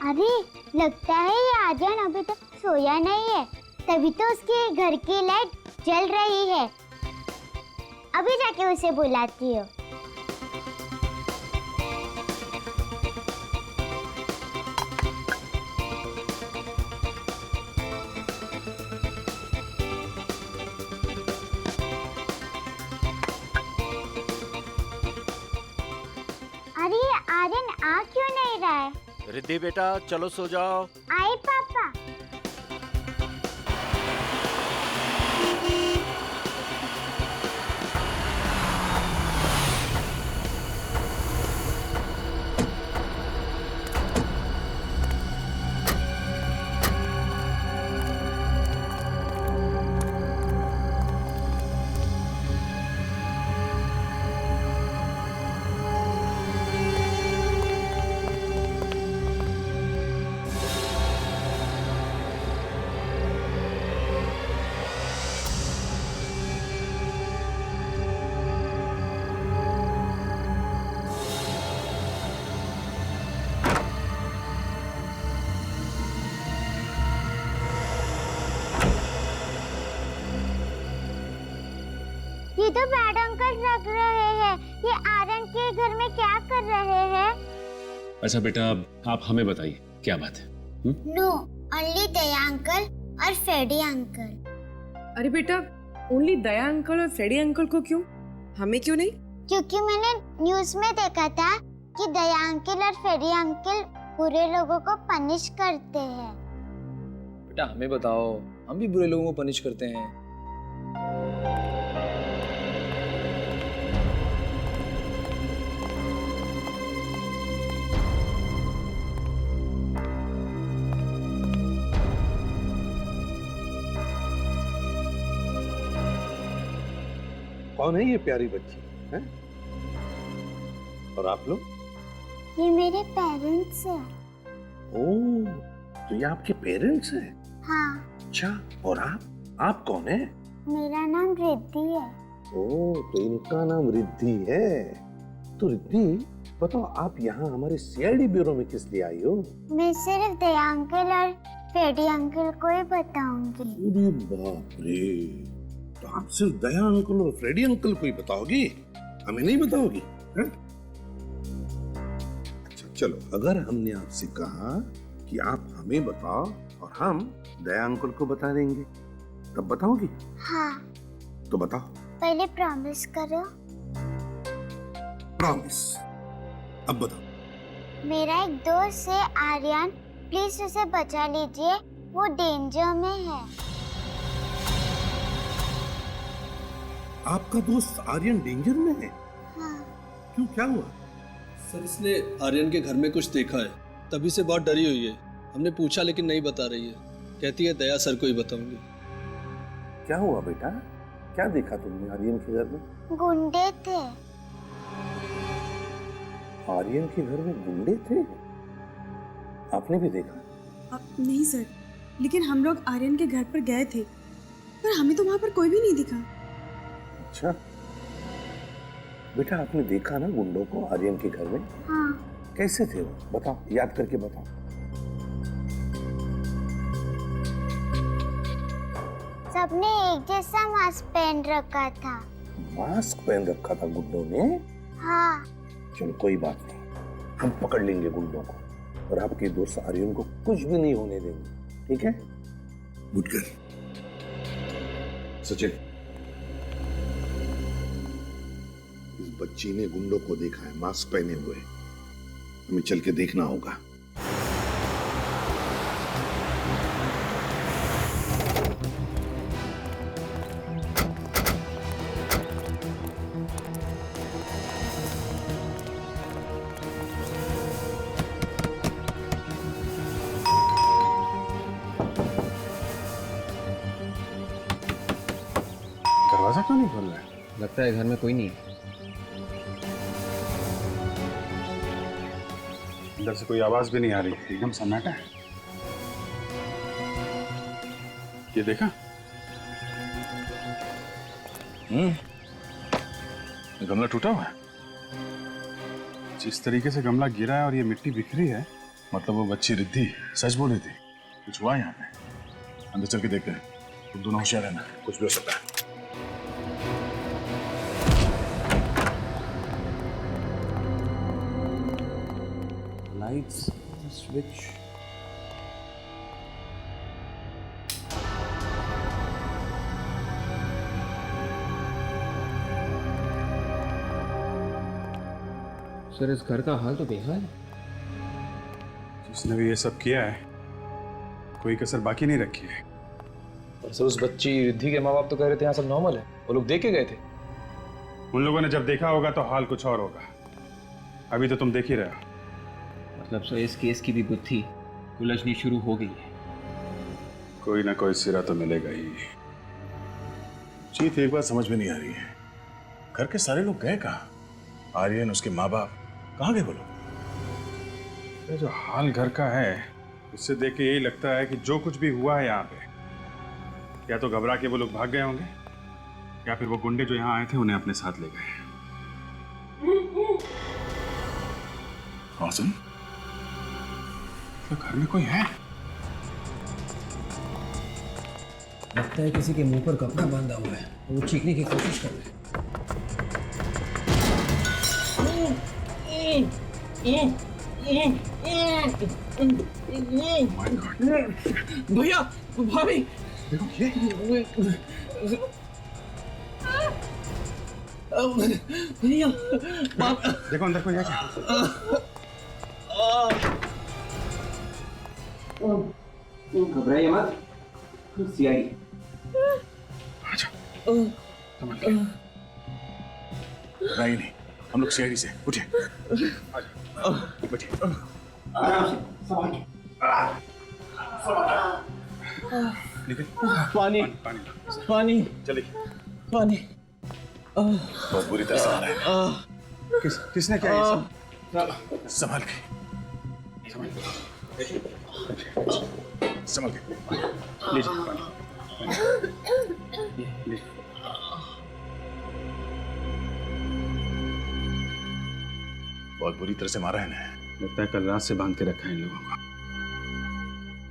अरे लगता है ये आर्यन अभी तक सोया नहीं है, तभी तो उसके घर की लाइट जल रही है। अभी जाके उसे बुलाती हूँ। अरे आर्यन आ क्यों नहीं रहा है? रिद्धि बेटा चलो सो जाओ। आए पापा। ये तो बैड अंकल लग रहे हैं। ये आर्यन के घर में क्या कर रहे हैं? अच्छा बेटा, आप हमें बताइए क्या बात है? नो, ओनली दया अंकल और फ्रेडी अंकल। अरे बेटा, ओनली दया अंकल और फ्रेडी अंकल को क्यों? हमें क्यों नहीं? क्योंकि मैंने न्यूज़ में देखा था कि दया अंकल और फ्रेडी अंकल बुरे लोगों को पनिश करते हैं। बेटा हमें बताओ, हम भी बुरे लोगों को पनिश करते हैं। कौन है ये प्यारी बच्ची है? और आप लोग? ये मेरे पेरेंट्स हैं। ओह, तो ये आपके पेरेंट्स हैं? हाँ। अच्छा, और आप कौन है? मेरा नाम रिद्धि है। ओह, तो इनका नाम रिद्धि है। तो रिद्धि बताओ, आप यहाँ हमारे सीआईडी ब्यूरो में किस लिए आई हो? मैं सिर्फ दया अंकल और फ्रेडी अंकल को ही बताऊंगी। अरे बाप रे, तो आप सिर्फ दया अंकल और फ्रेडी अंकल को ही बताओगी, हमें नहीं बताओगी? है? अच्छा चलो, अगर हमने आपसे कहा कि आप हमें बताओ और हम दया अंकल को बता देंगे, तब बताओगी? हाँ। तो बताओ। पहले प्रॉमिस करो। प्रॉमिस। अब बताओ। मेरा एक दोस्त है आर्यन, प्लीज उसे बचा लीजिए, वो डेंजर में है। आपका दोस्त आर्यन डेंजर में है? हाँ। क्यों, क्या हुआ? सर इसने आर्यन के घर में कुछ देखा है, तभी से बहुत डरी हुई है। हमने पूछा लेकिन नहीं बता रही है, कहती है दया सर को ही बताऊंगी। क्या हुआ बेटा, क्या देखा तुमने आर्यन के घर में? गुंडे थे। आर्यन के घर में गुंडे थे? आपने भी देखा? नहीं सर, लेकिन हम लोग आर्यन के घर पर गए थे, पर हमें तो वहाँ पर कोई भी नहीं दिखा। अच्छा बेटा, आपने देखा ना गुंडों को आर्यन के घर में? हाँ। कैसे थे वो, बताओ, याद करके बताओ। सबने एक जैसा मास्क पहन रखा था। मास्क पहन रखा था गुंडों ने? हाँ। चलो कोई बात नहीं, हम पकड़ लेंगे गुंडों को और आपके दोस्त आर्यन को कुछ भी नहीं होने देंगे, ठीक है? Good girl. सचिन, इस बच्ची ने गुंडों को देखा है मास्क पहने हुए, हमें चल के देखना होगा। दरवाजा क्यों नहीं खोल रहा है? लगता है घर में कोई नहीं है। अंदर से कोई आवाज भी नहीं आ रही, एकदम सन्नाटा है। ये देखा? ये गमला टूटा हुआ है। जिस तरीके से गमला गिरा है और ये मिट्टी बिखरी है, मतलब वो बच्ची रिद्धि सच बोल रही थी? कुछ हुआ यहाँ पे? अंदर चल के देखते हैं। तुम दोनों होशियार रहना, कुछ भी हो सकता है। Lights, switch. सर इस घर का हाल तो बेहाल है। जिसने भी ये सब किया है कोई कसर बाकी नहीं रखी है। और सर उस बच्ची रिद्धि के माँ बाप तो कह रहे थे यहाँ सब नॉर्मल है, वो लोग देख के गए थे। उन लोगों ने जब देखा होगा तो हाल कुछ और होगा। अभी तो तुम देख ही रहे हो। मतलब सर इस केस की भी गुत्थी उलझनी शुरू हो गई है। कोई ना कोई सिरा तो मिलेगा ही। जीत एक बात समझ में नहीं आ रही है, घर के सारे लोग गए कहाँ? आर्यन, उसके माँ बाप कहाँ गए वो लोग? ये जो हाल घर का है उससे देख के यही लगता है कि जो कुछ भी हुआ है यहाँ पे, या तो घबरा के वो लोग भाग गए होंगे या फिर वो गुंडे जो यहाँ आए थे उन्हें अपने साथ ले गए। और सुन, तो घर में कोई है? लगता है किसी के मुंह पर कपड़ा बांधा हुआ है और वो चीखने की कोशिश कर रहे हैं। भैया, भाभी, देखो ये भैया, देखो अंदर कोई है क्या? घबराइए मत, सीआईडी। अच्छा, समझ गया। नहीं नहीं, हम लोग सीआईडी से। उठिए, बैठिए। आराम से, संभाल के। निकल। पानी, पानी, पानी, चलिए। पानी। बहुत बुरी तरह से आ रहा है। किसने क्या ये सब? संभाल के, संभाल के। लीजिए पानी। लीजिए। बहुत बुरी तरह से मारा है इन्हें। लगता है कल रात से बांध के रखा है इन लोगों को।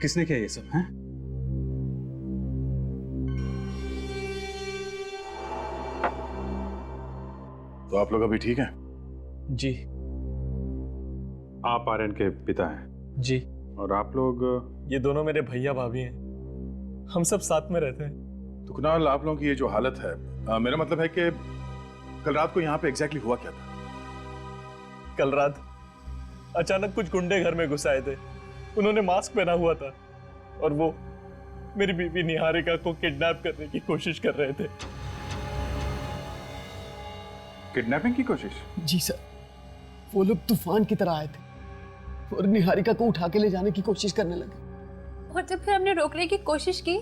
किसने किया ये सब? हैं? तो आप लोग अभी ठीक हैं? जी आप आर्यन के पिता हैं? जी। और आप लोग? ये दोनों मेरे भैया भाभी हैं, हम सब साथ में रहते हैं। तो कुणाल, आप लोगों की ये जो हालत है, मेरा मतलब है कि कल रात को यहाँ पे एग्जैक्टली हुआ क्या था? कल रात अचानक कुछ गुंडे घर में घुस आए थे। उन्होंने मास्क पहना हुआ था और वो मेरी बीवी निहारिका को किडनैप करने की कोशिश कर रहे थे। किडनैपिंग की कोशिश? जी सर, वो लोग तूफान की तरह आए थे और निहारिका को उठा के ले जाने की कोशिश करने लगे। और जब फिर हमने रोकने की कोशिश की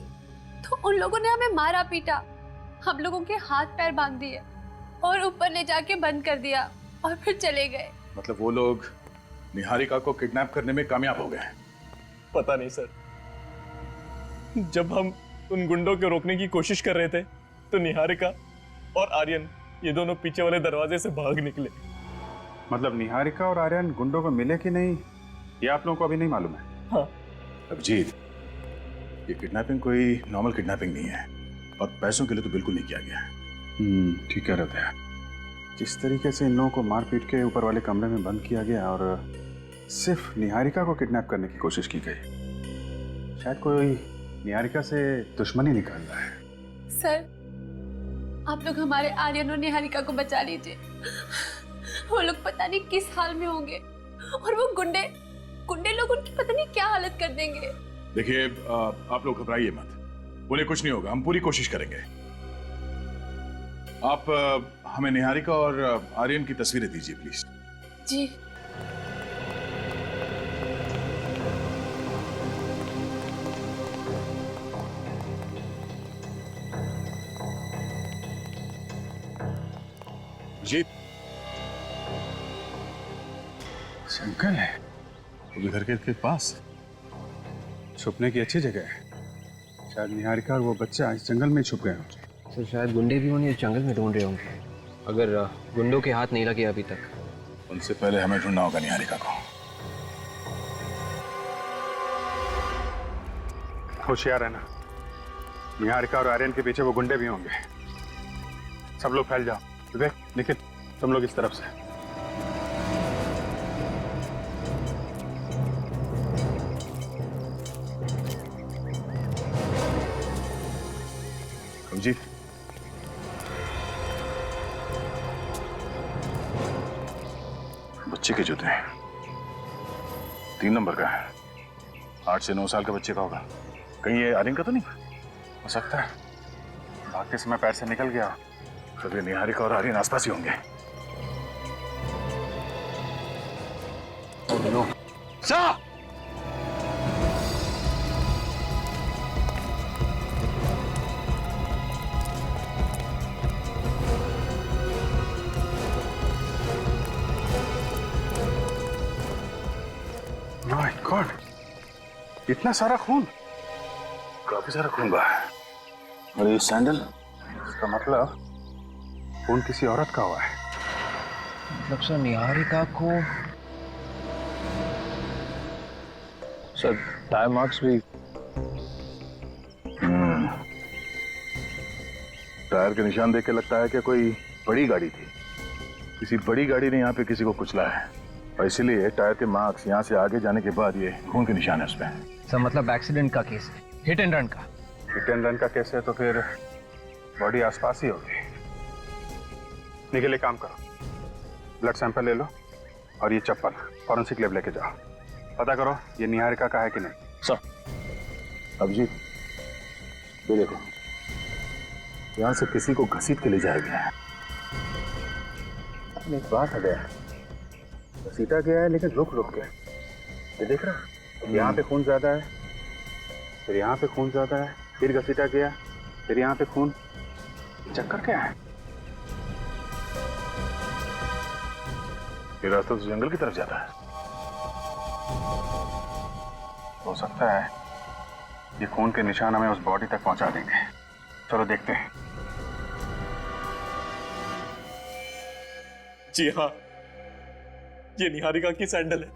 तो उन लोगों ने हमें मारा पीटा, हम लोगों के हाथ पैर बांध दिए और ऊपर ले जाके बंद कर दिया और फिर चले गए। मतलब वो लोग निहारिका को किडनैप करने में कामयाब हो गए? पता नहीं सर, जब हम उन गुंडों को रोकने की कोशिश कर रहे थे तो निहारिका और आर्यन ये दोनों पीछे वाले दरवाजे से भाग निकले। मतलब निहारिका और आर्यन गुंडों को मिले कि नहीं ये आप लोगों को अभी नहीं मालूम है? हाँ। अभिजीत, ये किडनैपिंग कोई नॉर्मल किडनैपिंग नहीं है और पैसों के लिए तो बिल्कुल नहीं किया गया है। ठीक कह रहे थे। जिस तरीके से इन लोगों को मार पीट के ऊपर वाले कमरे में बंद किया गया और सिर्फ निहारिका को किडनैप करने की कोशिश की गई, शायद कोई निहारिका से दुश्मनी निकाल रहा है। सर, आप लोग हमारे आर्यन और निहारिका को बचा लीजिए। वो लोग पता नहीं किस हाल में होंगे और वो गुंडे लोग उनकी पता नहीं क्या हालत कर देंगे। देखिए, आप लोग घबराइए मत, उन्हें कुछ नहीं होगा, हम पूरी कोशिश करेंगे। आप हमें निहारिका और आर्यन की तस्वीरें दीजिए प्लीज। जी। जीत, जंगल है वो भी घर के पास, छुपने की अच्छी जगह है। शायद निहारिका और वो बच्चा इस जंगल में छुप गए होंगे। सर शायद गुंडे भी उन्हें इस जंगल में ढूंढ रहे होंगे। अगर गुंडों के हाथ नहीं लगे अभी तक, उनसे पहले हमें ढूंढना होगा निहारिका को। होशियार है ना, निहारिका और आर्यन के पीछे वो गुंडे भी होंगे। सब लोग फैल जाओ। विवेक, निखिल, तुम लोग इस तरफ से। जी, बच्चे के जूते हैं, 3 नंबर का है, 8 से 9 साल का बच्चे का होगा। कहीं ये आर्यन का तो नहीं हो सकता है? भागते समय पैर से निकल गया तो ये निहारिका और आर्यन आसपास ही होंगे। सर, माय गॉड, इतना सारा खून, काफी सारा खून बहा है। और ये सैंडल, इसका मतलब खून किसी औरत का हुआ है। मतलब सर निहारिका को सर टायर मार्क्स भी। टायर के निशान देख के लगता है कि कोई बड़ी गाड़ी थी, किसी बड़ी गाड़ी ने यहाँ पे किसी को कुचला है और इसीलिए टायर के मार्क्स यहाँ से आगे जाने के बाद ये खून के निशान है उसपे। सर मतलब एक्सीडेंट का केस है, हिट एंड रन का। हिट एंड रन का केस है तो फिर बॉडी आसपास ही होगी। निकल, एक काम करो, ब्लड सैंपल ले लो और ये चप्पल फॉरेंसिक लैब लेके जाओ, पता करो ये निहारिका का है कि नहीं। सर। अभिजीत, ये देखो, यहाँ से किसी को घसीट के ले जाया गया है। एक बात है, घसीटा गया है लेकिन रुक रुक के। ये देख रहा, यहाँ पे खून ज्यादा है, फिर यहाँ पे खून ज्यादा है, फिर घसीटा गया, फिर यहाँ पे खून। चक्कर क्या है? ये रास्ता तो जंगल की तरफ जाता है। हो सकता है ये खून के निशान हमें उस बॉडी तक पहुंचा देंगे। चलो देखते हैं। जी हाँ, ये निहारिका की सैंडल है।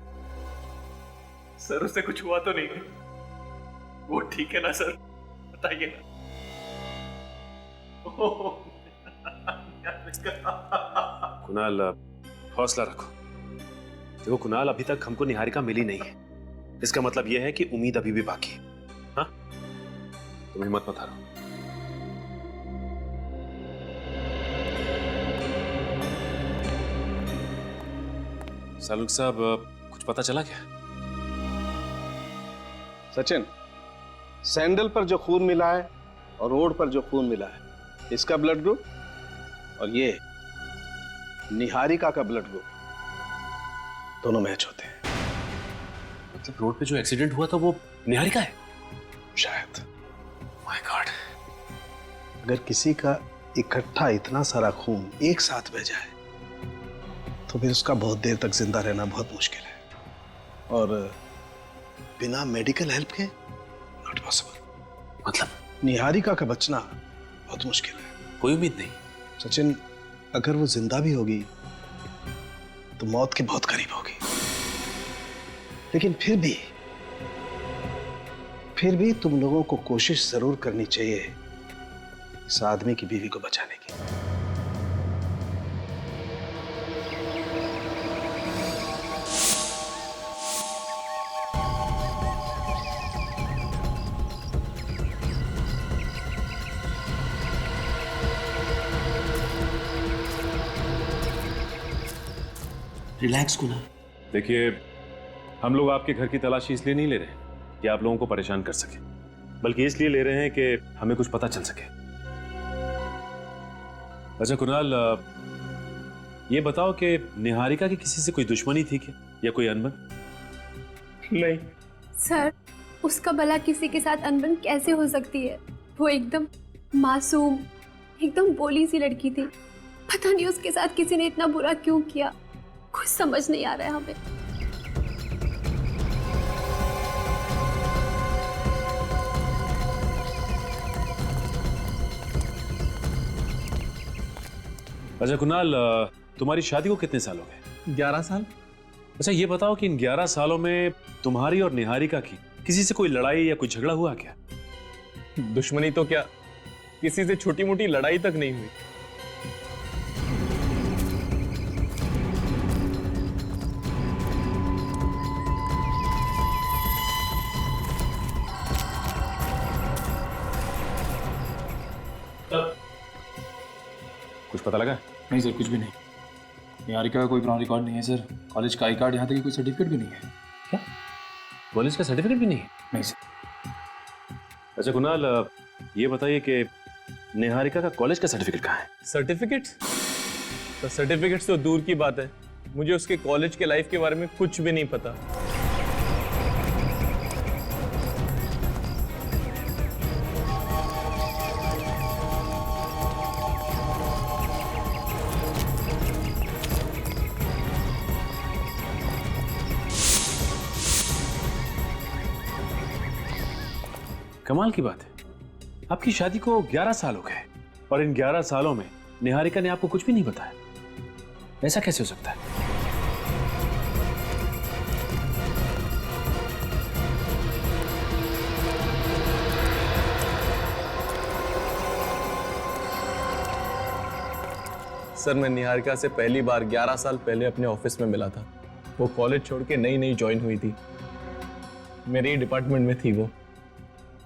सर उससे कुछ हुआ तो नहीं? वो ठीक है ना सर, बताइए ना। कुणाल, हौसला रखो। देखो कुणाल, अभी तक हमको निहारिका मिली नहीं है, इसका मतलब यह है कि उम्मीद अभी भी बाकी है। हाँ, तुम हिम्मत मत हारो। सालुक साहब, कुछ पता चला क्या? सचिन, सैंडल पर जो खून मिला है और रोड पर जो खून मिला है, इसका ब्लड ग्रुप और ये निहारिका का ब्लड ग्रुप दोनों मैच होते हैं। मतलब रोड पे जो एक्सीडेंट हुआ था वो निहारिका है? शायद। My God. अगर किसी का इकट्ठा इतना सारा खून एक साथ बह जाए तो फिर उसका बहुत देर तक जिंदा रहना बहुत मुश्किल है, और बिना मेडिकल हेल्प के नॉट पॉसिबल। मतलब निहारिका का बचना बहुत मुश्किल है। कोई उम्मीद नहीं? सचिन, अगर वो जिंदा भी होगी तो मौत के बहुत करीब होगी, लेकिन फिर भी तुम लोगों को कोशिश जरूर करनी चाहिए इस आदमी की बीवी को बचाने की। रिलैक्स कुणाल। देखिए, हम लोग आपके घर की तलाशी इसलिए नहीं ले रहे कि आप लोगों को परेशान कर सके, बल्कि इसलिए ले रहे हैं कि हमें कुछ पता चल सके। अच्छा कुणाल, ये बताओ कि निहारिका की किसी से कोई दुश्मनी थी क्या, या कोई अनबन? नहीं सर, उसका भला किसी के साथ अनबन कैसे हो सकती है? वो एकदम मासूम, एकदम भोली सी लड़की थी। पता नहीं उसके साथ किसी ने इतना बुरा क्यों किया, कुछ समझ नहीं आ रहा है हमें। अच्छा कुणाल, तुम्हारी शादी को कितने साल हो गए? 11 साल। अच्छा ये बताओ कि इन 11 सालों में तुम्हारी और निहारिका की किसी से कोई लड़ाई या कोई झगड़ा हुआ क्या? दुश्मनी तो क्या, किसी से छोटी मोटी लड़ाई तक नहीं हुई। कुछ पता लगा? नहीं सर, कुछ भी नहीं। निहारिका का कोई पुराना रिकॉर्ड नहीं है सर। कॉलेज का आई कार्ड, यहाँ तक कि कोई सर्टिफिकेट भी नहीं है। क्या कॉलेज का सर्टिफिकेट भी नहीं है? नहीं सर। अच्छा कुणाल, ये बताइए कि निहारिका का कॉलेज का सर्टिफिकेट कहाँ है? सर्टिफिकेट्स? तो सर्टिफिकेट्स तो दूर की बात है, मुझे उसके कॉलेज के लाइफ के बारे में कुछ भी नहीं पता। कमाल की बात है, आपकी शादी को 11 साल हो गए और इन 11 सालों में निहारिका ने आपको कुछ भी नहीं बताया। ऐसा कैसे हो सकता है? सर, मैं निहारिका से पहली बार 11 साल पहले अपने ऑफिस में मिला था। वो कॉलेज छोड़ के नई नई ज्वाइन हुई थी, मेरे ही डिपार्टमेंट में थी वो।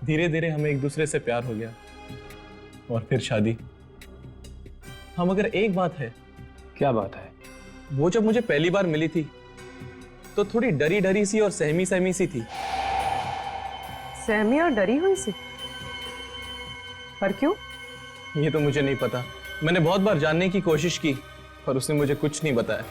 धीरे धीरे हमें एक दूसरे से प्यार हो गया और फिर शादी। हाँ, मगर एक बात है। क्या बात है? वो जब मुझे पहली बार मिली थी तो थोड़ी डरी डरी सी और सहमी सहमी सी थी। सहमी और डरी हुई सी? पर क्यों? ये तो मुझे नहीं पता। मैंने बहुत बार जानने की कोशिश की पर उसने मुझे कुछ नहीं बताया।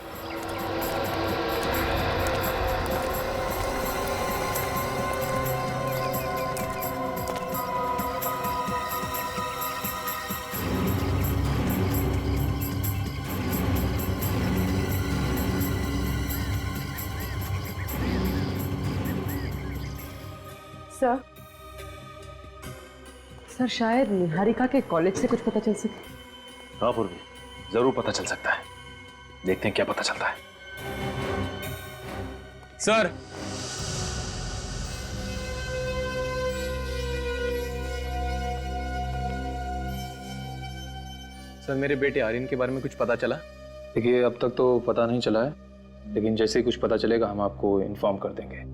सर, शायद निहारिका के कॉलेज से कुछ पता चल सके। हाँ पूर्वी, जरूर पता चल सकता है। देखते हैं क्या पता चलता है। सर, सर मेरे बेटे आर्यन के बारे में कुछ पता चला? देखिए, अब तक तो पता नहीं चला है, लेकिन जैसे ही कुछ पता चलेगा हम आपको इन्फॉर्म कर देंगे।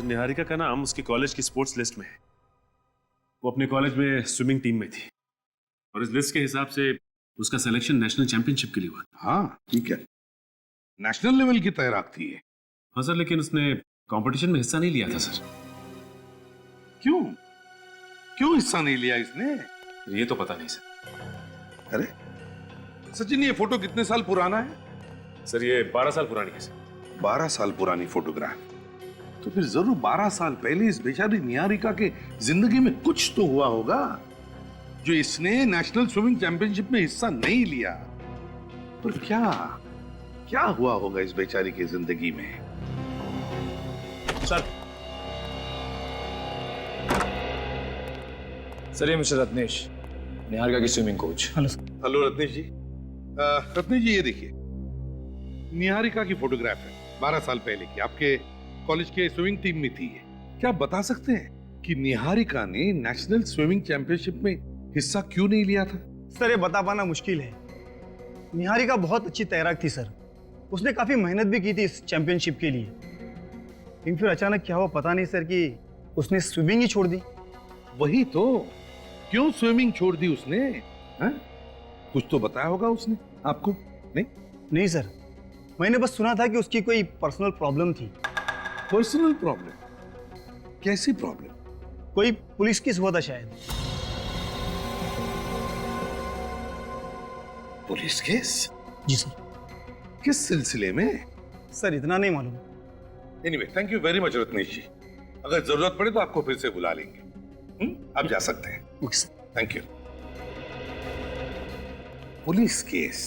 निहारिका का नाम उसके कॉलेज की स्पोर्ट्स लिस्ट में है। वो अपने कॉलेज में स्विमिंग टीम में थी और इस लिस्ट के हिसाब से उसका सिलेक्शन नेशनल चैंपियनशिप के लिए हुआ। हाँ ठीक है, नेशनल लेवल की तैराक थी ये। हाँ सर, लेकिन उसने कंपटीशन में हिस्सा नहीं लिया था सर। क्यों क्यों हिस्सा नहीं लिया इसने? ये तो पता नहीं सर। अरे सचिन, ये फोटो कितने साल पुराना है? सर ये 12 साल पुरानी है सर। 12 साल पुरानी फोटोग्राफ? तो फिर जरूर 12 साल पहले इस बेचारी निहारिका के जिंदगी में कुछ तो हुआ होगा जो इसने नेशनल स्विमिंग चैंपियनशिप में हिस्सा नहीं लिया। पर क्या क्या हुआ होगा इस बेचारी की जिंदगी में? सर ये मिस्टर रत्नेश, निहारिका की स्विमिंग कोच। हेलो रत्नेश जी। रत्नेश जी, ये देखिए निहारिका की फोटोग्राफ है, 12 साल पहले की, आपके कॉलेज के स्विमिंग टीम में थी। क्या आप बता सकते हैं कि निहारिका ने नेशनल स्विमिंग चैंपियनशिप में हिस्सा क्यों नहीं लिया था? सर ये बता पाना मुश्किल है। निहारिका बहुत अच्छी तैराक थी सर, उसने काफी मेहनत भी की थी इस चैंपियनशिप के लिए, लेकिन फिर अचानक क्या हुआ पता नहीं सर कि उसने स्विमिंग ही छोड़ दी। वही तो, क्यों स्विमिंग छोड़ दी उसने? हा? कुछ तो बताया होगा उसने आपको? नहीं सर, मैंने बस सुना था कि उसकी कोई पर्सनल प्रॉब्लम थी। Personal problem? कैसी प्रॉब्लम? कोई पुलिस केस हुआ था शायद। Police case? जी सर। किस सिलसिले में? सर इतना नहीं मालूम। Anyway, thank you very much Ratnesh ji. अगर जरूरत पड़े तो आपको फिर से बुला लेंगे। आप जा सकते हैं। Thank you. Police case.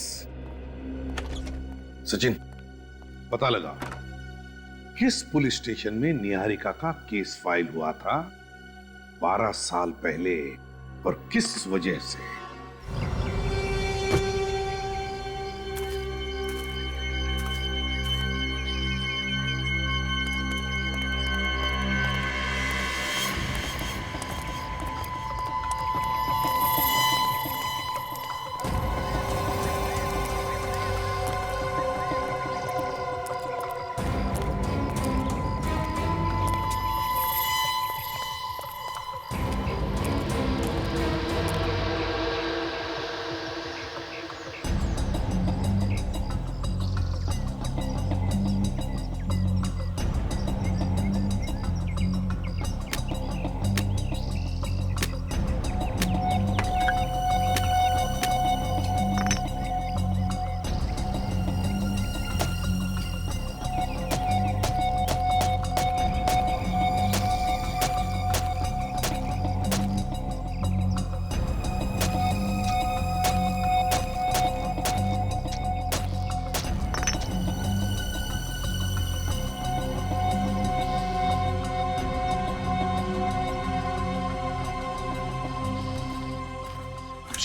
Sachin, पता लगा किस पुलिस स्टेशन में निहारिका का केस फाइल हुआ था 12 साल पहले और किस वजह से।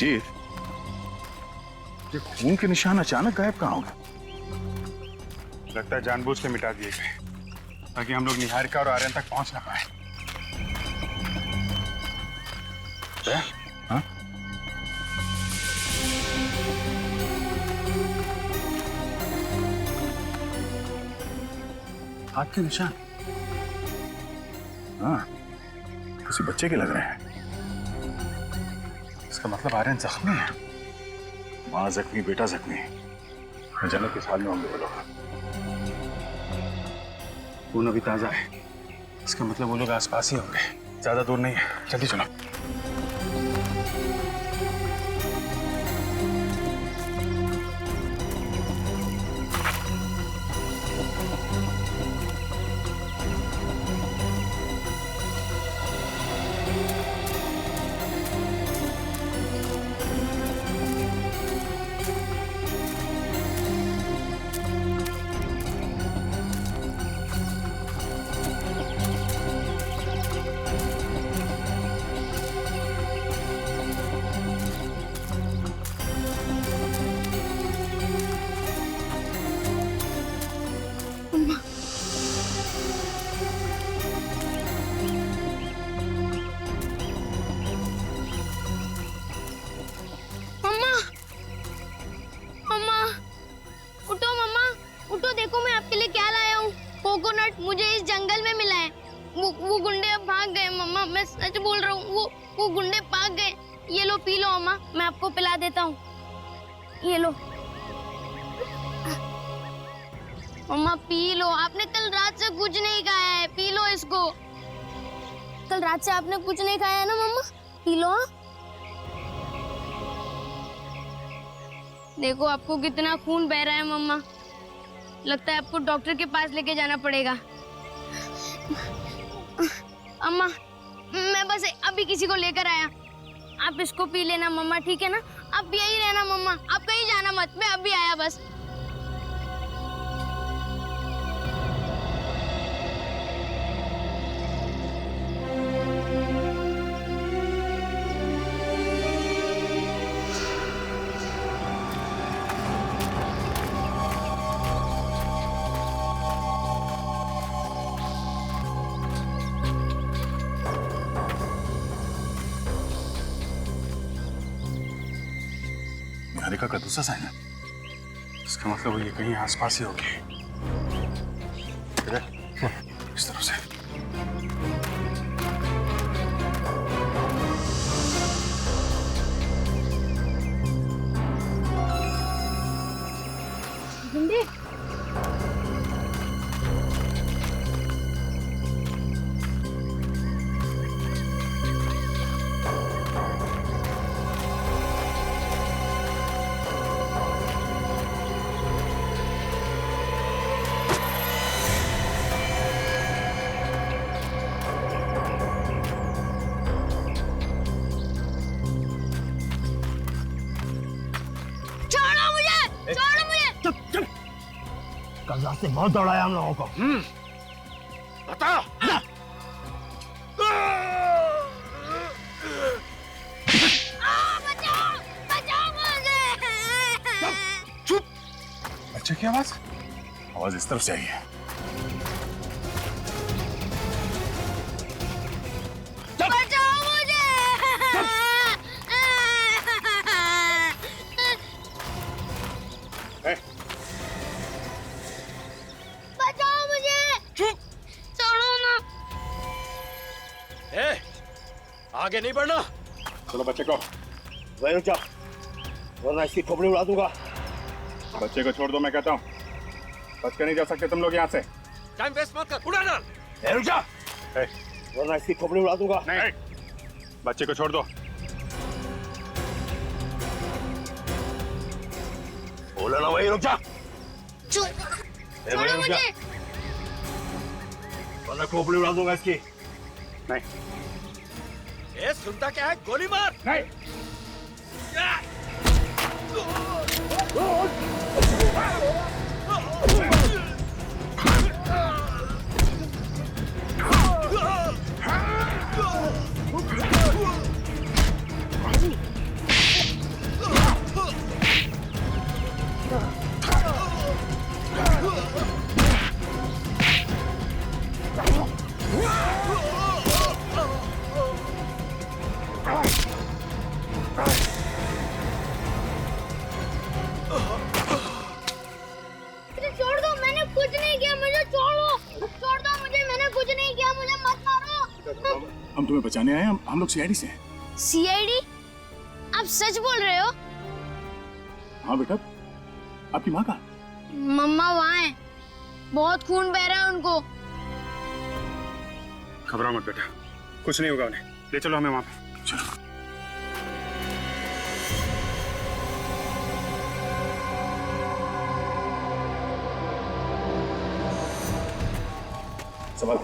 ये खून के निशान अचानक गायब कहाँ हो गए? लगता है जानबूझ के मिटा दिए गए ताकि हम लोग निहारिका और आर्यन तक पहुंच ना पाए। हाँ? हाथ के निशान? हाँ, किसी बच्चे के लग रहे हैं। इसका मतलब आर्यन जख्मी है। माँ जख्मी, बेटा जख्मी। जन्नत किस हाल में होंगे वो लोग? खून अभी ताजा है, इसका मतलब वो लोग आसपास ही होंगे, ज्यादा दूर नहीं है। जल्दी चलो। मुझे इस जंगल में मिला है। वो गुंडे अब भाग गए मम्मा, मैं सच बोल रहा हूँ। वो गुंडे भाग गए। ये लो पी लो अम्मा, मैं आपको पिला देता हूँ। ये लो मम्मा, पी लो। आपने कल रात से कुछ नहीं खाया है, पी लो इसको। कल रात से आपने कुछ नहीं खाया है ना मम्मा, पी लो। देखो आपको कितना खून बह रहा है मम्मा, लगता है आपको डॉक्टर के पास लेके जाना पड़ेगा। अम्मा, मैं बस अभी किसी को लेकर आया, आप इसको पी लेना मम्मा, ठीक है ना? आप यही रहना मम्मा, आप कहीं जाना मत, मैं अभी आया बस। निहारिका का दूसरा साइन है, इसका मतलब ये कहीं आसपास ही होगी। इस तरफ से। गुंडे छोड़ो मुझे। चुप चुप। कल रात से बहुत दौड़ाया हम लोगों को। बता। बचाओ बचाओ मुझे। चुप। बच्चे की आवाज इस तरफ से आई है। बचाओ मुझे। बचाओ मुझे। छोड़ो ना। आगे नहीं बढ़ना। चलो बच्चे को वहीं रुक जा, वरना इसकी खोपड़ी उड़ा दूंगा। बच्चे को छोड़ दो, मैं कहता हूँ। बच के नहीं जा सकते तुम लोग यहाँ से। टाइम वेस्ट मत कर, उड़ा डाल। रुक जा, वरना इसकी खोपड़ी उड़ा दूंगा। नहीं, बच्चे को छोड़ दो। बोला ना, वहीं रुक जा। छोड़ो मुझे। वरना खोपड़ी उड़ा दूंगा इसकी। नहीं। ए, सुनता क्या है? गोली मार। नहीं। छोड़ दो, मैंने कुछ नहीं किया, मुझे छोड़ो। छोड़ दो मुझे, मैंने कुछ नहीं किया, मुझे मत मारो। हम तुम्हें बचाने आए हैं। हम लोग सीआईडी से हैं। सीआईडी? आप सच बोल रहे हो? हाँ बेटा, आपकी माँ कहाँ? मम्मा वहाँ है, बहुत खून बह रहा है उनको। घबराओ मत बेटा, कुछ नहीं होगा उन्हें। ले चलो हमें वहाँ पे। चलो। संभाल।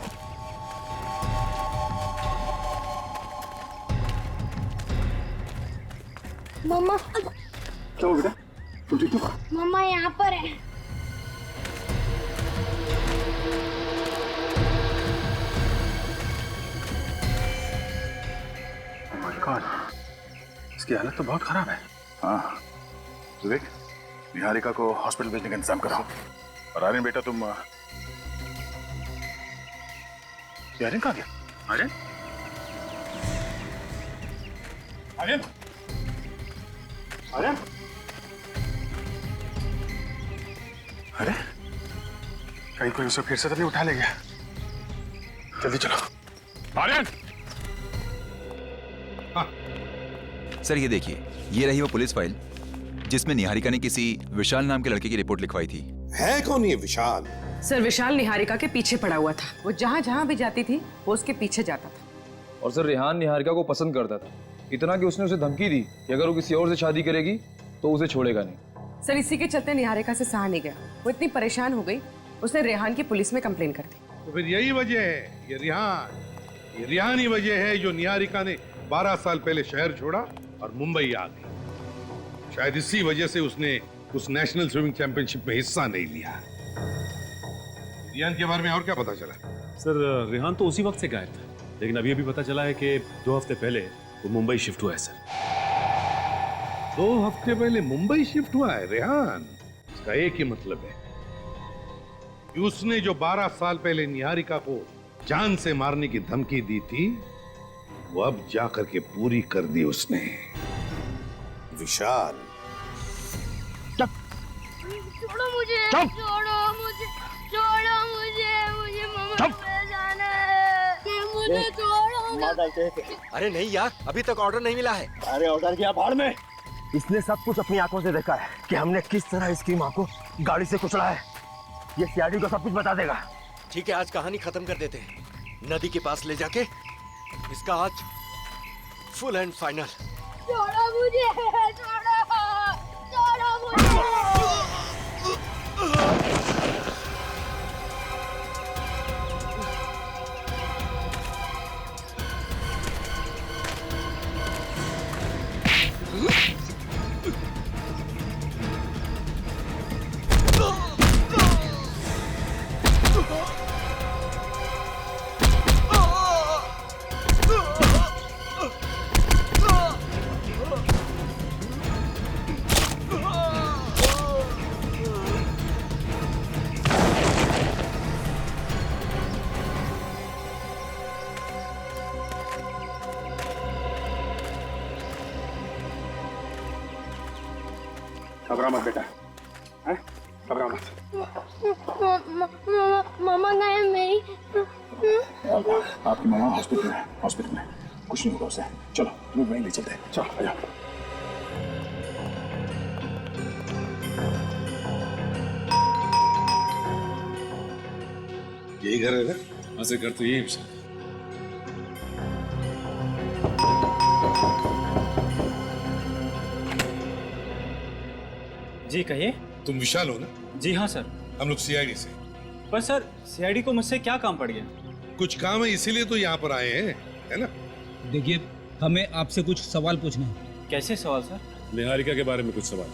मम्मा, क्या हुआ बेटा? तुम ठीक हो? मम्मा यहाँ पर है। Oh my God, इसकी हालत तो बहुत खराब है। हाँ, विवेक, निहारिका को हॉस्पिटल भेजने का इंतजाम करो। और आर्यन बेटा, तुम आर्यन कहाँ गया? आर्यन? आर्यन? आर्यन? अरे, कहीं कोई उसे फिर से तो नहीं उठा ले गया? जल्दी चलो। आर्यन! सर ये देखिए, ये रही वो पुलिस फाइल जिसमें निहारिका ने किसी विशाल नाम के लड़के की रिपोर्ट लिखवाई थी। है कौन ये विशाल? सर विशाल निहारिका के पीछे पड़ा हुआ था। वो जहाँ जहाँ भी जाती थी वो उसके पीछे जाता था। और सर रेहान निहारिका को पसंद करता था, इतना कि उसने उसे धमकी दी कि अगर वो किसी और से शादी करेगी तो उसे छोड़ेगा नहीं। सर इसी के चलते निहारिका से सहा नहीं गया। वो इतनी परेशान हो गई, उसने रेहान की पुलिस में कंप्लेन कर दी। तो फिर यही वजह है, ये रिहान ही वजह है जो निहारिका ने 12 साल पहले शहर छोड़ा और मुंबई आ गई। शायद इसी वजह से उसने उस नेशनल स्विमिंग चैंपियनशिप में हिस्सा नहीं लिया। रिहान के बारे में और क्या पता चला? सर रेहान तो उसी वक्त से गायब था, लेकिन अभी पता चला है कि 2 हफ्ते पहले वो मुंबई शिफ्ट हुआ है सर। 2 हफ्ते पहले मुंबई शिफ्ट हुआ है रेहान? इसका एक ही मतलब है कि उसने जो 12 साल पहले निहारिका को जान से मारने की धमकी दी थी, वो अब जाकर के पूरी कर दी उसने। विशाल, छोड़ो मुझे, छोड़ो मुझे, छोड़ो मुझे, मुझे मम्मा पे जाना है, मुझे छोड़ो। मार डालते हैं। अरे नहीं यार, अभी तक ऑर्डर नहीं मिला है। अरे ऑर्डर किया भाड़ में। इसने सब कुछ अपनी आंखों से देखा है कि हमने किस तरह इसकी माँ को गाड़ी से कुचला है। ये सीआईडी को सब कुछ बता देगा। ठीक है, आज कहानी खत्म कर देते हैं। नदी के पास ले जाके इसका आज फुल एंड फाइनल। छोड़ो मुझे, छोड़ो मुझे। घबरा मत बेटा, हैं? घबरा मत। मामा गए मेरी। आपकी मामा हॉस्पिटल में, हॉस्पिटल में कुछ नहीं होगा उसे। चलो तुम्हें वहीं ले चलते हैं, चलो आ जाओ। यही घर है ना? हाँ सर, घर तो यही है सर। जी कहिए। तुम विशाल हो ना? जी हाँ सर। हम लोग सीआईडी से। पर सर सीआईडी को मुझसे क्या काम पड़ गया? कुछ काम है इसीलिए तो यहाँ पर आए हैं, है ना? देखिए, हमें आपसे कुछ सवाल पूछना है। कैसे सवाल सर? निहारिका के बारे में कुछ सवाल।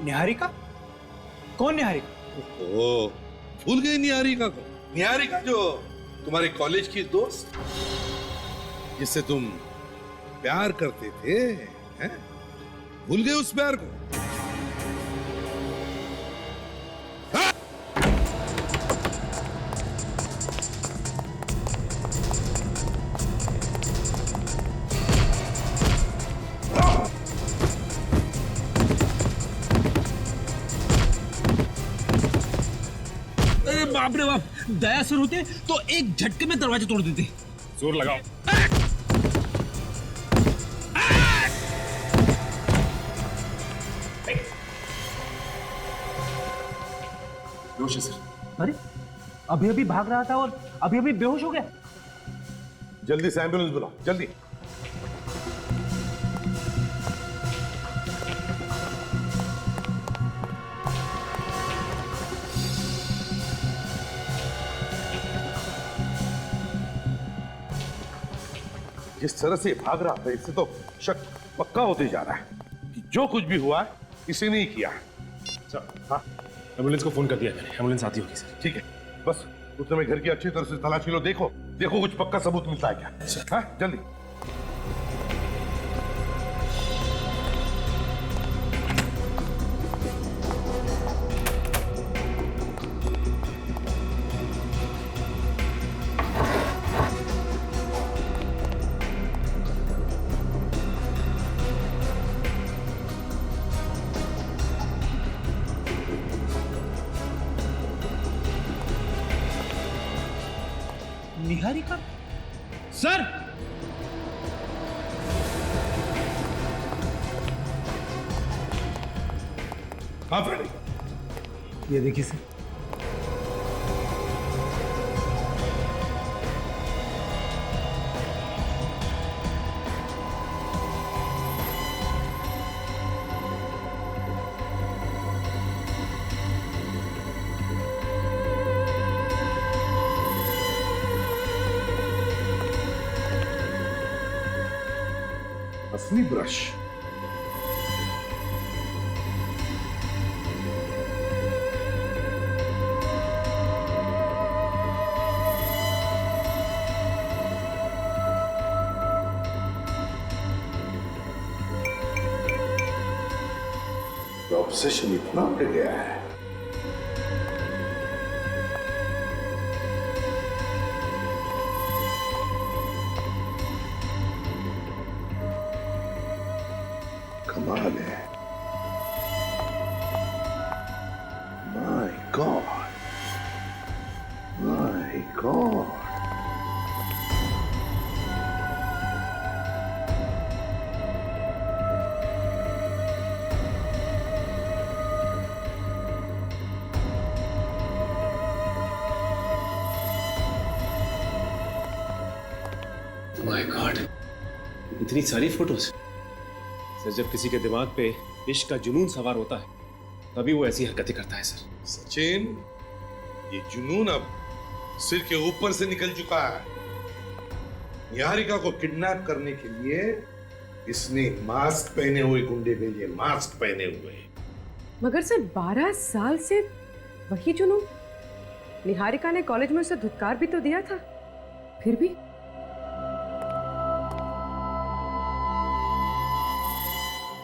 निहारिका? कौन निहारिका? ओ, भूल गए निहारिका को? निहारिका जो तुम्हारे कॉलेज की दोस्त, जिससे तुम प्यार करते थे, हैं? भूल गए उस प्यार को? अरे बाप रे बाप, दया सर होते तो एक झटके में दरवाजे तोड़ देते। जोर लगाओ। बेहोश है सर। अरे अभी अभी भाग रहा था और अभी अभी बेहोश हो गया। जल्दी से एम्बुलेंस बुलाओ, जल्दी। जिस तरह से भाग रहा था, इससे तो शक पक्का होते जा रहा है कि जो कुछ भी हुआ है इसी ने ही किया है। हाँ, एम्बुलेंस को फोन कर दिया मैंने, एम्बुलेंस आती होगी सर। ठीक है, बस उतने में घर की अच्छी तरह से तलाशी लो, देखो देखो कुछ पक्का सबूत मिलता है क्या। हाँ, जल्दी। निहारिका? सर! हाँ फ्रेडी, ये देखिए सर। असली ब्रश। ऑब्सेशन इतना बढ़ गया है। कमाल है। My God, my God. My God, इतनी सारी फोटोज। सर, जब किसी के दिमाग पे इश्क का जुनून सवार होता है तभी वो ऐसी हरकतें करता है सर। सचिन, ये जुनून अब सिर के ऊपर से निकल चुका है। निहारिका को किडनैप करने के लिए इसने मास्क पहने हुए गुंडे भेजे, मास्क पहने हुए। मगर सर 12 साल से वही जुनून। निहारिका ने कॉलेज में उसे धुतकार भी तो दिया था, फिर भी।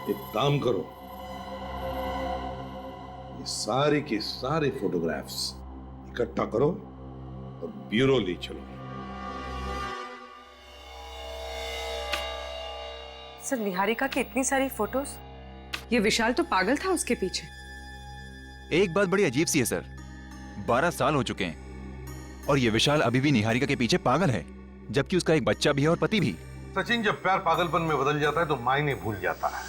एक काम करो, ये सारे के सारे फोटोग्राफ्स इकट्ठा करो और ब्यूरो ले चलो। सर निहारिका की इतनी सारी फोटोज, ये विशाल तो पागल था उसके पीछे। एक बात बड़ी अजीब सी है सर, 12 साल हो चुके हैं और ये विशाल अभी भी निहारिका के पीछे पागल है, जबकि उसका एक बच्चा भी है और पति भी। सचिन, जब प्यार पागलपन में बदल जाता है तो मायने भूल जाता है।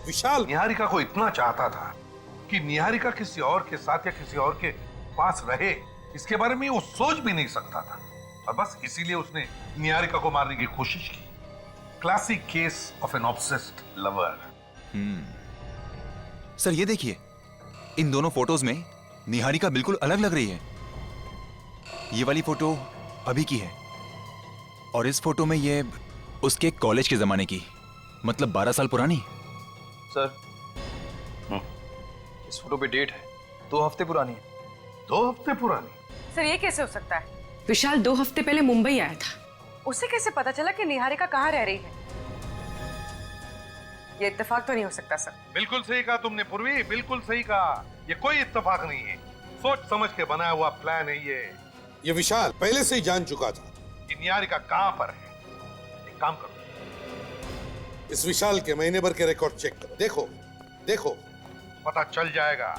विशाल निहारिका को इतना चाहता था कि निहारिका किसी और के साथ या किसी और के पास रहे, इसके बारे में वो सोच भी नहीं सकता था, और बस इसीलिए उसने निहारिका को मारने की कोशिश की। Classic case of an obsessed lover. Sir ये देखिए, इन दोनों फोटोज में निहारिका बिल्कुल अलग लग रही है। ये वाली फोटो अभी की है और इस फोटो में ये उसके कॉलेज के जमाने की, मतलब 12 साल पुरानी। सर इस फोटो पे डेट है 2 हफ्ते पुरानी है। 2 हफ्ते पुरानी? सर ये कैसे हो सकता है? विशाल 2 हफ्ते पहले मुंबई आया था, उसे कैसे पता चला कि निहारिका कहाँ रह रही है? ये इत्तेफाक तो नहीं हो सकता सर। बिल्कुल सही कहा तुमने पूर्वी, बिल्कुल सही कहा। ये कोई इत्तेफाक नहीं है, सोच समझ के बनाया हुआ प्लान है ये विशाल पहले से ही जान चुका था कि निहारिका कहां पर है। एक काम करो, इस विशाल के महीने भर के रिकॉर्ड चेक करो। देखो देखो, पता चल जाएगा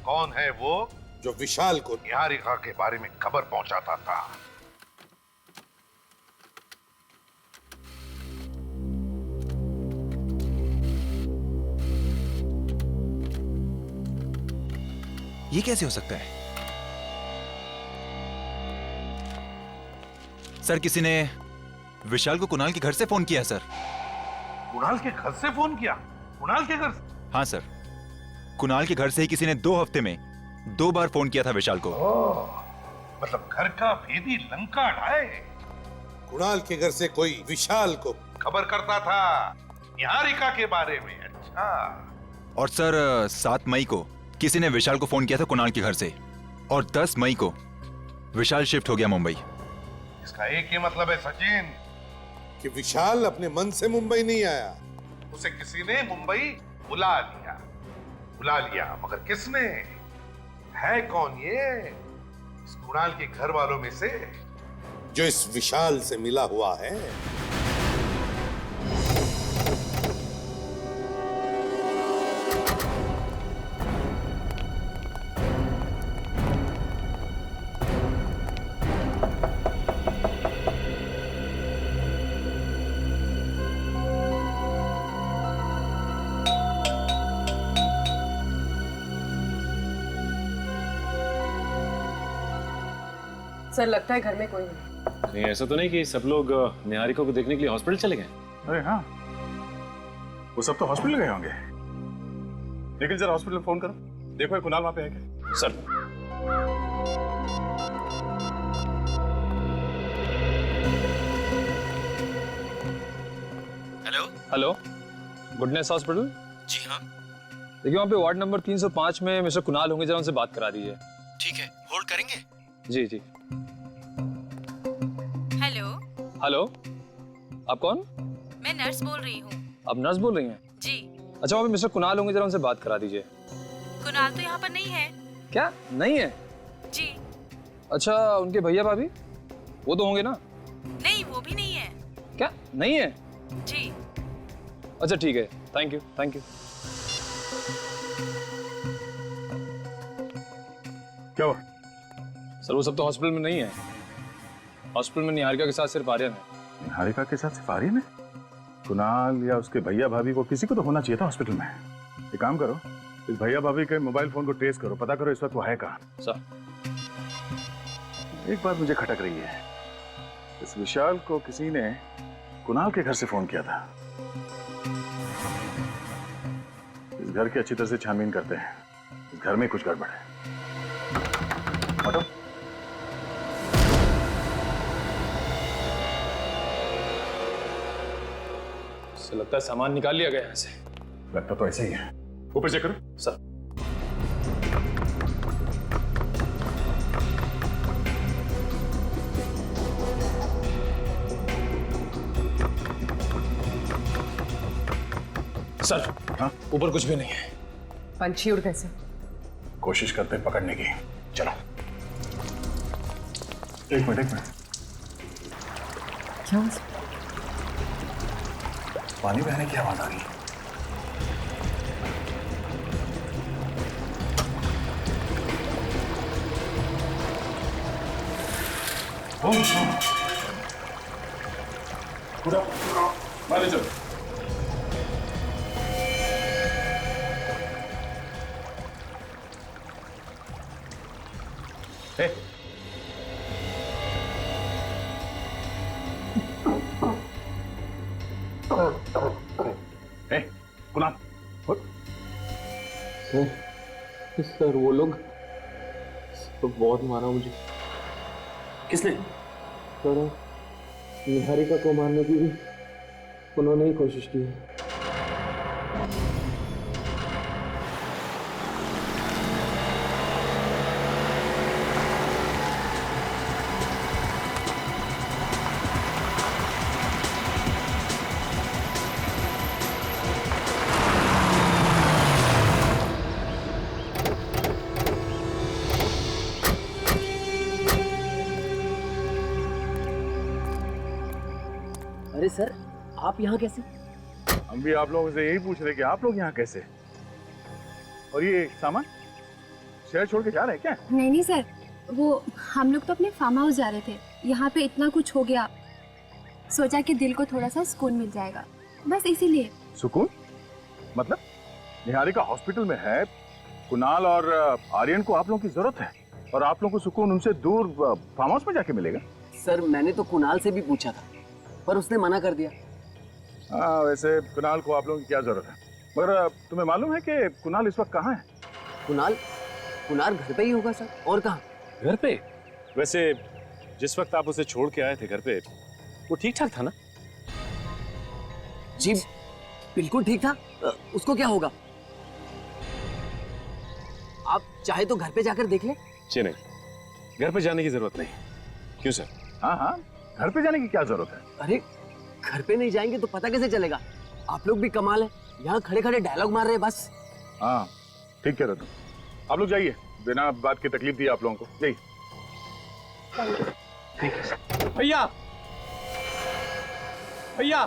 कौन है वो जो विशाल को निहारिका के बारे में खबर पहुंचाता था। ये कैसे हो सकता है? सर किसी ने विशाल को कुणाल के घर से फोन किया सर। कुणाल के घर से फोन किया? कुणाल के घर से? हाँ सर, कुणाल के घर से ही किसी ने 2 हफ्ते में 2 बार फोन किया था विशाल को। मतलब घर का भेदी लंका ढाए। कुणाल के घर से कोई विशाल को खबर करता था निहारिका के बारे में। अच्छा। और सर 7 मई को किसी ने विशाल को फोन किया था कुणाल के घर से, और 10 मई को विशाल शिफ्ट हो गया मुंबई। इसका एक ही मतलब है सचिन कि विशाल अपने मन से मुंबई नहीं आया, उसे किसी ने मुंबई बुला लिया। मगर किसने? है कौन ये? इस कुणाल के घर वालों में से जो इस विशाल से मिला हुआ है। सर लगता है घर में कोई नहीं। नहीं, ऐसा तो नहीं कि सब लोग निहारिका को देखने के लिए हॉस्पिटल चले गए? अरे हाँ, वो सब तो हॉस्पिटल गए होंगे। लेकिन जरा हॉस्पिटल फोन करो, देखो ये कुणाल वहां पे है क्या? Sir hello, goodness hospital? जी हाँ। देखिए वहाँ पे वार्ड नंबर 305 में मिस्टर कुणाल होंगे, जरा उनसे बात करा दीजिए। ठीक है, होल्ड करेंगे? जी जी। हेलो। हेलो, आप कौन? मैं नर्स बोल रही हूँ। आप नर्स बोल रही हैं? जी। अच्छा, वहाँ पे मिस्टर कुणाल होंगे, जरा उनसे बात करा दीजिए। कुणाल तो यहाँ पर नहीं है। क्या नहीं है? जी। अच्छा, उनके भैया भाभी वो तो होंगे ना? नहीं, वो भी नहीं है। क्या नहीं है? जी। अच्छा ठीक है, थैंक यू थैंक यू। क्या हुआ? सर वो सब तो हॉस्पिटल में नहीं है। हॉस्पिटल में निहारिका के साथ सिर्फ आर्यन है। निहारिका के साथ सिर्फ आर्यन है? कुणाल या उसके भैया भाभी को किसी को तो होना चाहिए था हॉस्पिटल में। एक काम करो, इस भैया भाभी के मोबाइल फोन को ट्रेस करो, पता करो इस वक्त वो है कहाँ। सर एक बात मुझे खटक रही है, इस विशाल को किसी ने कुणाल के घर से फोन किया था। इस घर की अच्छी तरह से छानबीन करते हैं, इस घर में कुछ गड़बड़ है। हटो। लगता है सामान निकाल लिया गया यहाँ से। लगता तो ऐसे ही है। ऊपर चेक करो। सर सर हाँ, ऊपर कुछ भी नहीं है। पंछी उड़ कैसे? कोशिश करते हैं पकड़ने की। चलो एक मिनट। क्या? पानी बहने की आवाज आ रही है। पूरा मारे चलो। हे, हे, कुणाल, उठ। सर वो लोग तो बहुत मारा मुझे। किसने? सर निहारिका को मारने की भी उन्होंने ही कोशिश की है। अरे सर, आप यहाँ कैसे? हम भी आप लोगों से यही पूछ रहे कि आप लोग यहाँ कैसे? और ये सामान शहर छोड़ के जा रहे हैं क्या? नहीं नहीं सर, वो हम लोग तो अपने फार्म हाउस जा रहे थे। यहाँ पे इतना कुछ हो गया, सोचा कि दिल को थोड़ा सा सुकून मिल जाएगा, बस इसीलिए। सुकून? मतलब निहारिका हॉस्पिटल में है, कुणाल और आर्यन को आप लोगों की जरूरत है और आप लोगों को सुकून उनसे दूर फार्म हाउस में जाके मिलेगा? सर मैंने तो कुणाल से भी पूछा था, पर उसने मना कर दिया। हाँ, वैसे कुणाल को आप लोगों की क्या जरूरत है? मगर तुम्हें मालूम है कि कुणाल इस वक्त कहाँ है? कुणाल घर पे ही होगा सर, और कहाँ? घर पे? वैसे जिस वक्त आप उसे छोड़ के आए थे घर पे, वो ठीक ठाक था ना? जी बिल्कुल ठीक था। उसको क्या होगा? आप चाहे तो घर पे जाकर देख ले। जी नहीं, घर पे जाने की जरूरत नहीं। क्यों सर? हाँ, घर पे जाने की क्या जरूरत है? अरे घर पे नहीं जाएंगे तो पता कैसे चलेगा? आप लोग भी कमाल है, यहाँ खड़े खड़े डायलॉग मार रहे हैं बस। हाँ ठीक कह रहे तुम। आप लोग जाइए, बिना बात की तकलीफ दी आप लोगों को। जाइए। भैया भैया,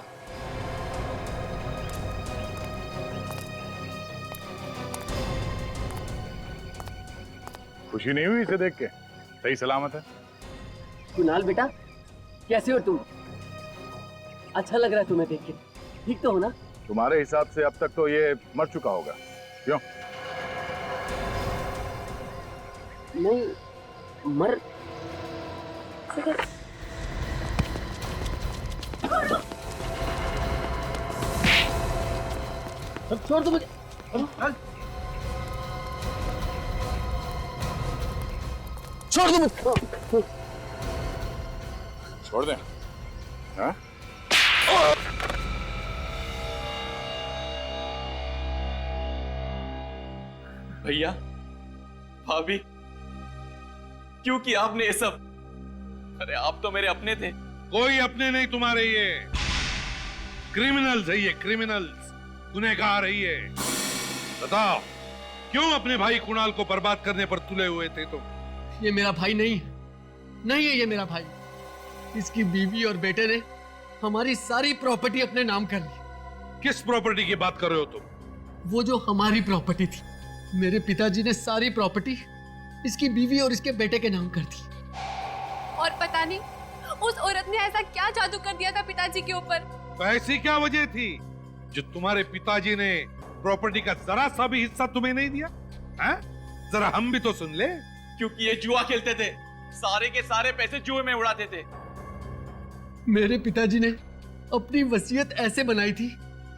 खुशी नहीं हुई इसे देख के? सही सलामत है? कुणाल बेटा, कैसे हो तुम? अच्छा लग रहा है तुम्हें देख के, ठीक तो हो ना? तुम्हारे हिसाब से अब तक तो ये मर चुका होगा, क्यों? नहीं मर छोड़ दो मुझे। छोड़ दो मुझे। छोड़ दें? हाँ? भैया, भाभी, क्यों किया आपने ये सब? अरे आप तो मेरे अपने थे। कोई अपने नहीं तुम्हारे, ये क्रिमिनल्स है, ये क्रिमिनल्स, गुनहगार है ये। बताओ क्यों अपने भाई कुणाल को बर्बाद करने पर तुले हुए थे तुम? ये मेरा भाई नहीं है, नहीं है ये मेरा भाई। इसकी बीवी और बेटे ने हमारी सारी प्रॉपर्टी अपने नाम कर ली। किस प्रॉपर्टी की बात कर रहे हो तुम? वो जो हमारी प्रॉपर्टी थी, मेरे पिताजी ने सारी प्रॉपर्टी इसकी बीवी और इसके बेटे के नाम कर दी। और पता नहीं उस औरत ने ऐसा क्या जादू कर दिया था पिताजी के ऊपर। तो ऐसी क्या वजह थी जो तुम्हारे पिताजी ने प्रॉपर्टी का जरा सा भी हिस्सा तुम्हें नहीं दिया? हैं? जरा हम भी तो सुन ले। क्योंकि ये जुआ खेलते थे, सारे के सारे पैसे जुए में उड़ाते थे। मेरे पिताजी ने अपनी वसीयत ऐसे बनाई थी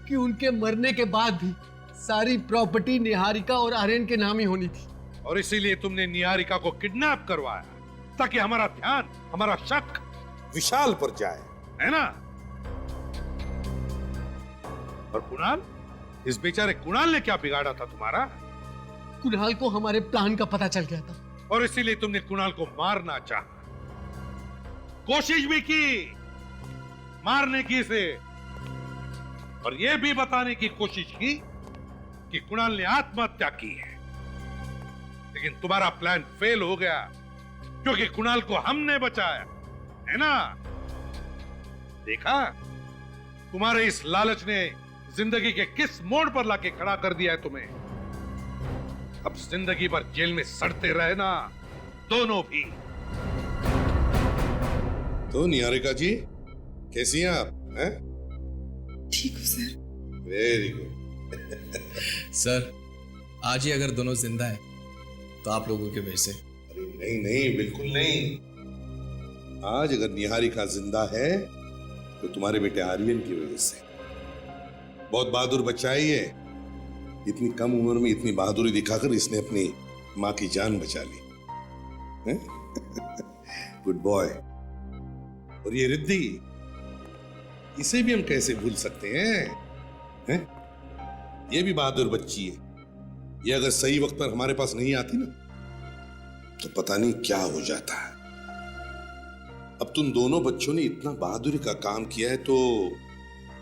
कि उनके मरने के बाद भी सारी प्रॉपर्टी निहारिका और आर्यन के नाम ही होनी थी। और इसीलिए तुमने निहारिका को किडनैप करवाया ताकि हमारा ध्यान, हमारा शक विशाल पर जाए, है ना? और कुणाल, इस बेचारे कुणाल ने क्या बिगाड़ा था तुम्हारा? कुणाल को हमारे प्लान का पता चल गया था और इसीलिए तुमने कुणाल को मारना चाहा, कोशिश भी की मारने की इसे, और यह भी बताने की कोशिश की कि कुणाल ने आत्महत्या की है। लेकिन तुम्हारा प्लान फेल हो गया क्योंकि कुणाल को हमने बचाया, है ना? देखा, तुम्हारे इस लालच ने जिंदगी के किस मोड़ पर लाके खड़ा कर दिया है तुम्हें। अब जिंदगी भर जेल में सड़ते रहे ना, दोनों भी। तो निहारिका जी कैसी हैं आप? हैं? ठीक हूँ सर। Very good. सर आज ही अगर दोनों जिंदा हैं तो आप लोगों के वजह से। अरे नहीं नहीं, बिल्कुल नहीं। आज अगर निहारिका जिंदा है तो तुम्हारे बेटे आर्यन की वजह से। बहुत बहादुर बच्चा है ये। इतनी कम उम्र में इतनी बहादुरी दिखाकर इसने अपनी माँ की जान बचा ली। Good boy. और ये रिद्धि, इसे भी हम कैसे भूल सकते हैं? ये भी बहादुर बच्ची है। ये अगर सही वक्त पर हमारे पास नहीं आती ना तो पता नहीं क्या हो जाता है। अब तुम दोनों बच्चों ने इतना बहादुरी का काम किया है तो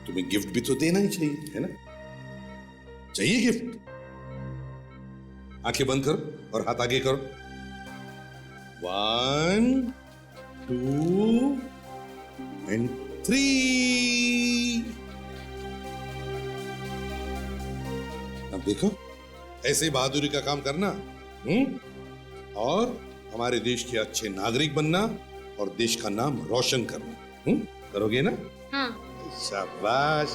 तुम्हें गिफ्ट भी तो देना ही चाहिए, है ना? चाहिए गिफ्ट? आंखें बंद करो और हाथ आगे करो। 1 2 and 3। अब देखो, ऐसे बहादुरी का काम करना, और हमारे देश के अच्छे नागरिक बनना और देश का नाम रोशन करना। करोगे ना? हाँ। शाबाश।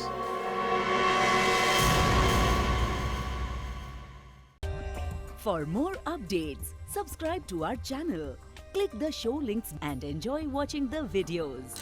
For more updates, subscribe to our channel, click the show links and enjoy watching the videos.